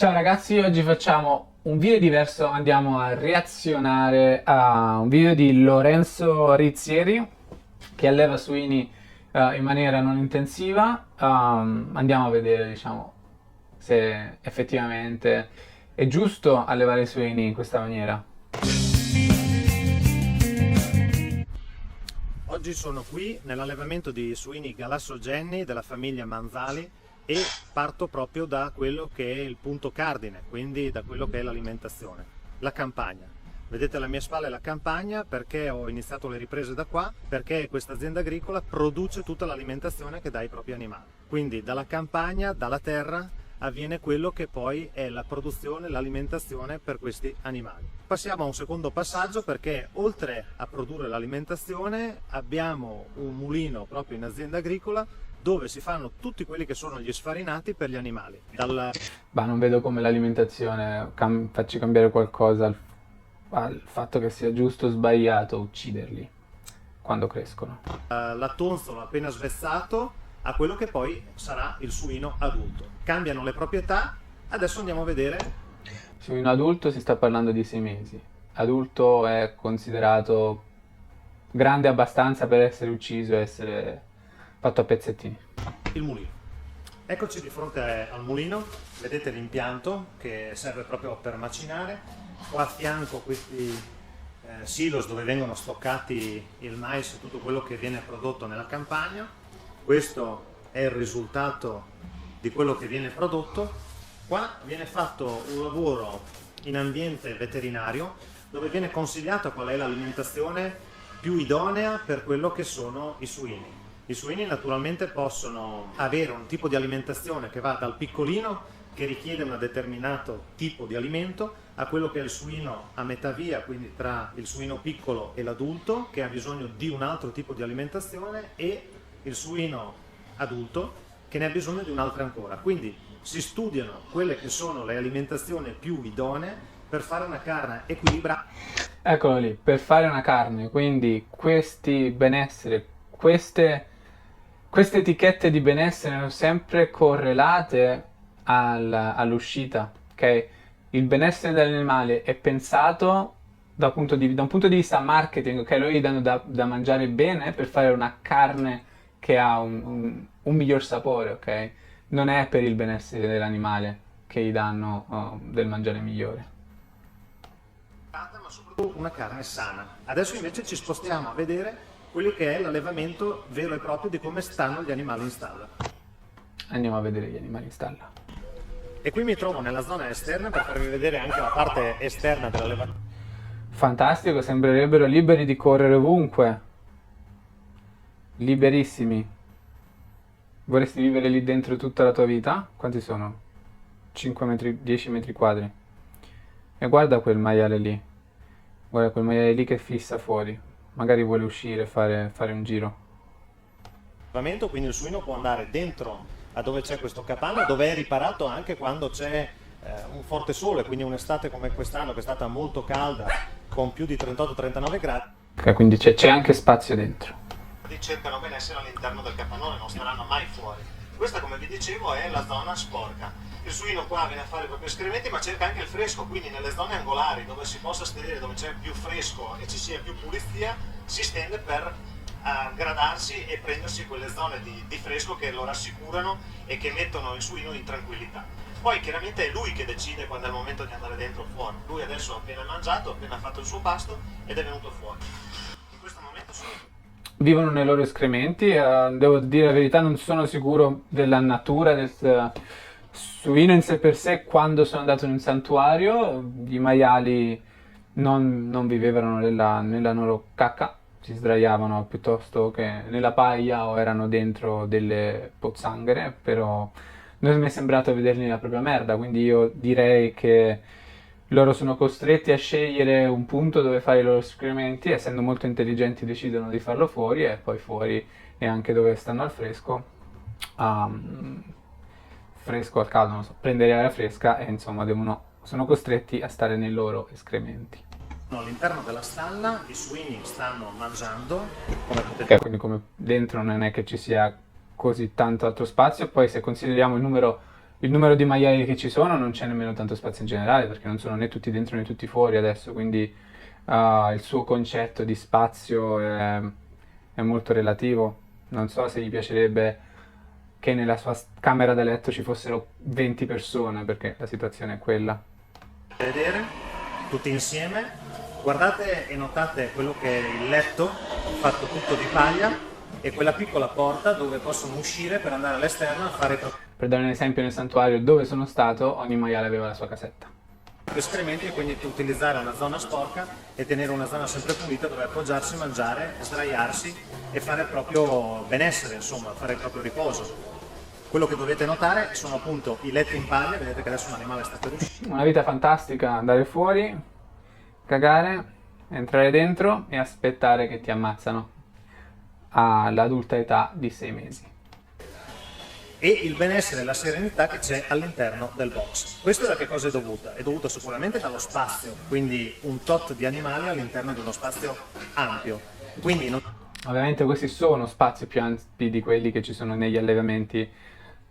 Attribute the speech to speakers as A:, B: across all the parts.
A: Ciao ragazzi, oggi facciamo un video diverso, andiamo a reazionare a un video di Lorenzo Rizzieri che alleva suini in maniera non intensiva. Andiamo a vedere, diciamo, se effettivamente è giusto allevare i suini in questa maniera.
B: Oggi sono qui nell'allevamento di suini galassogenni della famiglia Manzali e parto proprio da quello che è il punto cardine, quindi da quello che è l'alimentazione, la campagna. Vedete alle mie spalle la campagna perché ho iniziato le riprese da qua, perché questa azienda agricola produce tutta l'alimentazione che dà ai propri animali. Quindi dalla campagna, dalla terra, avviene quello che poi è la produzione, l'alimentazione per questi animali. Passiamo a un secondo passaggio perché oltre a produrre l'alimentazione abbiamo un mulino proprio in azienda agricola dove si fanno tutti quelli che sono gli sfarinati per gli animali.
A: Ma non vedo come l'alimentazione faccia cambiare qualcosa al fatto che sia giusto o sbagliato ucciderli quando crescono.
B: La tonzola appena svezzato a quello che poi sarà il suino adulto. Cambiano le proprietà, adesso andiamo a vedere.
A: Su un adulto si sta parlando di 6 mesi. Adulto è considerato grande abbastanza per essere ucciso e essere fatto a pezzettini.
B: Il mulino. Eccoci di fronte al mulino, vedete l'impianto che serve proprio per macinare. Qua a fianco questi silos dove vengono stoccati il mais e tutto quello che viene prodotto nella campagna. Questo è il risultato di quello che viene prodotto. Qua viene fatto un lavoro in ambiente veterinario dove viene consigliato qual è l'alimentazione più idonea per quello che sono i suini. I suini naturalmente possono avere un tipo di alimentazione che va dal piccolino che richiede un determinato tipo di alimento a quello che è il suino a metà via, quindi tra il suino piccolo e l'adulto che ha bisogno di un altro tipo di alimentazione e il suino adulto che ne ha bisogno di un'altra ancora. Quindi si studiano quelle che sono le alimentazioni più idonee per fare una carne equilibrata.
A: Eccolo lì, per fare una carne, quindi questi benessere, queste etichette di benessere sono sempre correlate all'uscita, ok? Il benessere dell'animale è pensato da un punto di vista marketing, ok? Loro gli danno da mangiare bene per fare una carne che ha un miglior sapore, ok? Non è per il benessere dell'animale che gli danno del mangiare migliore.
B: Ma soprattutto una carne sana. Adesso invece ci spostiamo a vedere quello che è l'allevamento vero e proprio di come stanno gli animali in stalla.
A: Andiamo a vedere gli animali in stalla.
B: E qui mi trovo nella zona esterna per farvi vedere anche la parte esterna dell'allevamento.
A: Fantastico, sembrerebbero liberi di correre ovunque. Liberissimi. Vorresti vivere lì dentro tutta la tua vita? Quanti sono? 5 metri, 10 metri quadri. E guarda quel maiale lì. Guarda quel maiale lì che fissa fuori. Magari vuole uscire e fare un giro.
B: Quindi il suino può andare dentro a dove c'è questo capanno, dove è riparato anche quando c'è un forte sole, quindi un'estate come quest'anno che è stata molto calda con più di 38-39 gradi.
A: Ok, quindi c'è anche spazio dentro.
B: Cercano benessere all'interno del capannone, non staranno mai fuori. Questa, come vi dicevo, è la zona sporca. Il suino qua viene a fare i propri escrementi, ma cerca anche il fresco, quindi nelle zone angolari dove si possa stare, dove c'è più fresco e ci sia più pulizia, si stende per gradarsi e prendersi quelle zone di fresco che lo rassicurano e che mettono il suino in tranquillità. Poi chiaramente è lui che decide quando è il momento di andare dentro o fuori. Lui adesso ha appena mangiato, ha appena fatto il suo pasto ed è venuto fuori. In questo momento sono...
A: Vivono nei loro escrementi, devo dire la verità, non sono sicuro della natura del suino in sé per sé. Quando sono andato in un santuario, i maiali non vivevano nella loro cacca, si sdraiavano piuttosto che nella paglia o erano dentro delle pozzanghere, però non mi è sembrato vederli nella propria merda, quindi io direi che loro sono costretti a scegliere un punto dove fare i loro escrementi, essendo molto intelligenti decidono di farlo fuori e poi fuori è anche dove stanno al fresco, fresco al caldo, non so, prendere aria fresca e insomma sono costretti a stare nei loro escrementi.
B: All'interno della stalla i suini stanno mangiando, come potete
A: Okay, quindi come dentro non è che ci sia così tanto altro spazio, poi se consideriamo il numero il numero di maiali che ci sono non c'è nemmeno tanto spazio in generale perché non sono né tutti dentro né tutti fuori adesso, quindi il suo concetto di spazio è molto relativo. Non so se gli piacerebbe che nella sua camera da letto ci fossero 20 persone perché la situazione è quella.
B: Vedere tutti insieme, guardate e notate quello che è il letto fatto tutto di paglia e quella piccola porta dove possono uscire per andare all'esterno a fare i propri
A: Per dare un esempio, nel santuario dove sono stato, ogni maiale aveva la sua casetta.
B: escrementi e quindi utilizzare una zona sporca e tenere una zona sempre pulita dove appoggiarsi, mangiare, sdraiarsi e fare il proprio benessere, insomma, fare il proprio riposo. Quello che dovete notare sono appunto i letti in paglia, vedete che adesso un animale sta per uscire.
A: Una vita fantastica, andare fuori, cagare, entrare dentro e aspettare che ti ammazzano all'adulta età di 6 mesi.
B: E il benessere e la serenità che c'è all'interno del box. Questo da che cosa è dovuta? È dovuto sicuramente dallo spazio, quindi un tot di animali all'interno di uno spazio ampio. Quindi non...
A: Ovviamente questi sono spazi più ampi di quelli che ci sono negli allevamenti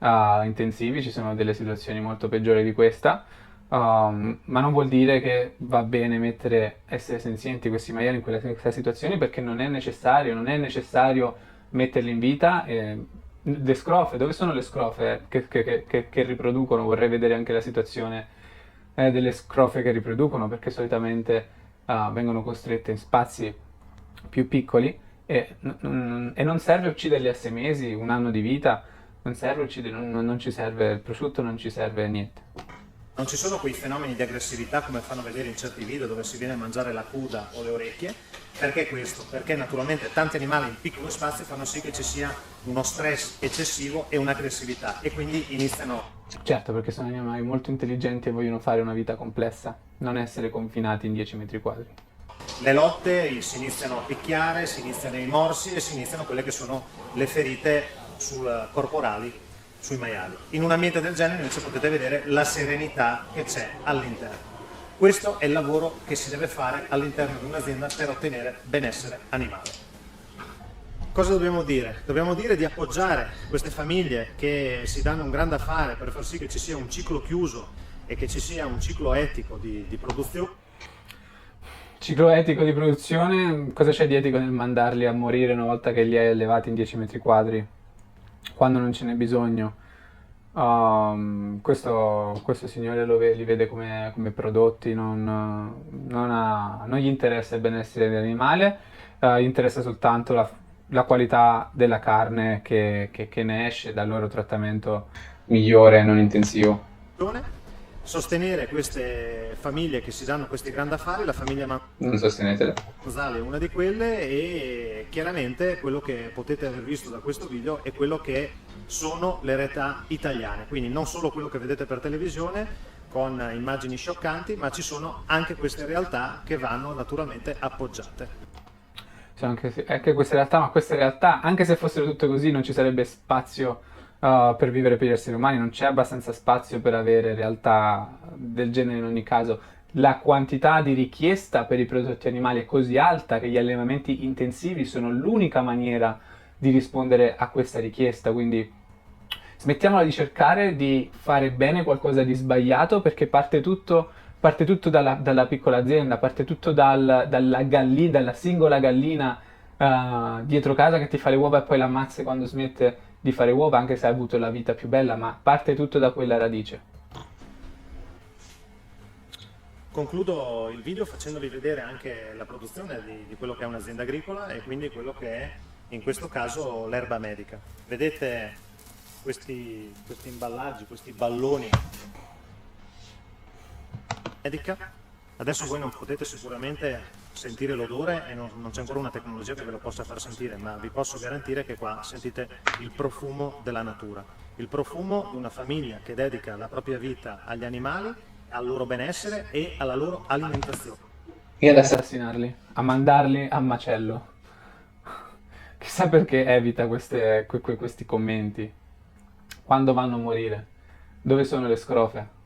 A: intensivi, ci sono delle situazioni molto peggiori di questa, ma non vuol dire che va bene essere senzienti questi maiali in queste situazioni perché non è necessario metterli in vita. Le scrofe, dove sono le scrofe che riproducono? Vorrei vedere anche la situazione delle scrofe che riproducono perché solitamente vengono costrette in spazi più piccoli e non serve ucciderli a 6 mesi, un anno di vita, non serve uccidere, non ci serve il prosciutto, non ci serve niente.
B: Non ci sono quei fenomeni di aggressività come fanno vedere in certi video dove si viene a mangiare la coda o le orecchie. Perché questo? Perché naturalmente tanti animali in piccoli spazi fanno sì che ci sia uno stress eccessivo e un'aggressività e quindi iniziano...
A: Certo, perché sono animali molto intelligenti e vogliono fare una vita complessa, non essere confinati in 10 metri quadri.
B: Le lotte si iniziano a picchiare, si iniziano i morsi e si iniziano quelle che sono le ferite corporali sui maiali. In un ambiente del genere invece potete vedere la serenità che c'è all'interno. Questo è il lavoro che si deve fare all'interno di un'azienda per ottenere benessere animale. Cosa dobbiamo dire? Dobbiamo dire di appoggiare queste famiglie che si danno un grande affare per far sì che ci sia un ciclo chiuso e che ci sia un ciclo etico di produzione.
A: Ciclo etico di produzione, cosa c'è di etico nel mandarli a morire una volta che li hai allevati in 10 metri quadri? Quando non ce n'è bisogno. Questo signore li vede come prodotti, non gli interessa il benessere dell'animale, gli interessa soltanto la qualità della carne che ne esce dal loro trattamento migliore e non intensivo.
B: Sostenere queste famiglie che si danno questi grandi affari, la famiglia
A: Non sostenetele.
B: Manzali è una di quelle e chiaramente quello che potete aver visto da questo video è quello che sono le realtà italiane, quindi non solo quello che vedete per televisione con immagini scioccanti, ma ci sono anche queste realtà che vanno naturalmente appoggiate.
A: Sono anche queste realtà, ma queste realtà, anche se fossero tutte così, non ci sarebbe spazio per vivere per gli esseri umani, non c'è abbastanza spazio per avere realtà del genere in ogni caso. La quantità di richiesta per i prodotti animali è così alta che gli allevamenti intensivi sono l'unica maniera di rispondere a questa richiesta, quindi smettiamola di cercare di fare bene qualcosa di sbagliato perché parte tutto dalla piccola azienda, parte tutto dalla singola gallina dietro casa che ti fa le uova e poi l'ammazzi quando smette di fare uova, anche se ha avuto la vita più bella, ma parte tutto da quella radice.
B: Concludo il video facendovi vedere anche la produzione di quello che è un'azienda agricola e quindi quello che è in questo caso l'erba medica. Vedete questi imballaggi, questi balloni medica. Adesso voi non potete sicuramente sentire l'odore e non c'è ancora una tecnologia che ve lo possa far sentire, ma vi posso garantire che qua sentite il profumo della natura, il profumo di una famiglia che dedica la propria vita agli animali, al loro benessere e alla loro alimentazione.
A: E ad assassinarli, a mandarli a macello. Chissà perché evita questi commenti. Quando vanno a morire? Dove sono le scrofe?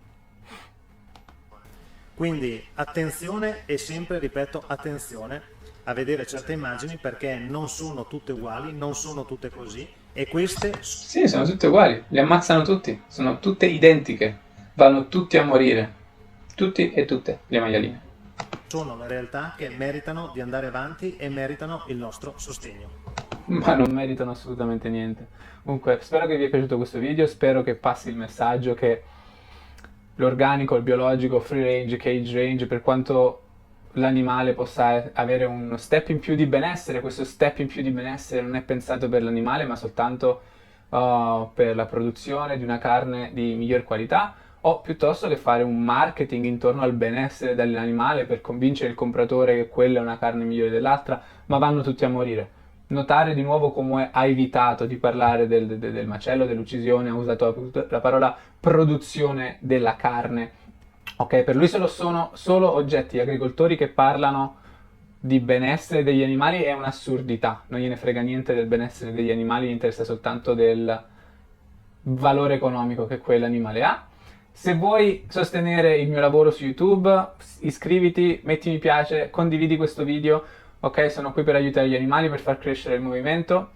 B: Quindi attenzione e sempre, ripeto, attenzione a vedere certe immagini perché non sono tutte uguali, non sono tutte così E queste
A: Sì, sono tutte uguali, li ammazzano tutti, sono tutte identiche, vanno tutti a morire, tutti e tutte le maialine.
B: sono le realtà che meritano di andare avanti e meritano il nostro sostegno.
A: Ma non meritano assolutamente niente. Comunque, spero che vi sia piaciuto questo video, spero che passi il messaggio che l'organico, il biologico, free range, cage range, per quanto l'animale possa avere uno step in più di benessere, questo step in più di benessere non è pensato per l'animale, ma soltanto per la produzione di una carne di miglior qualità, o piuttosto che fare un marketing intorno al benessere dell'animale per convincere il compratore che quella è una carne migliore dell'altra, ma vanno tutti a morire. Notare di nuovo come ha evitato di parlare del macello, dell'uccisione, ha usato la parola produzione della carne. Ok, per lui sono solo oggetti agricoltori che parlano di benessere degli animali è un'assurdità, non gliene frega niente del benessere degli animali, gli interessa soltanto del valore economico che quell'animale ha. Se vuoi sostenere il mio lavoro su YouTube, iscriviti, metti mi piace, condividi questo video. Ok, sono qui per aiutare gli animali, per far crescere il movimento.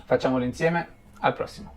A: Facciamolo insieme. Al prossimo.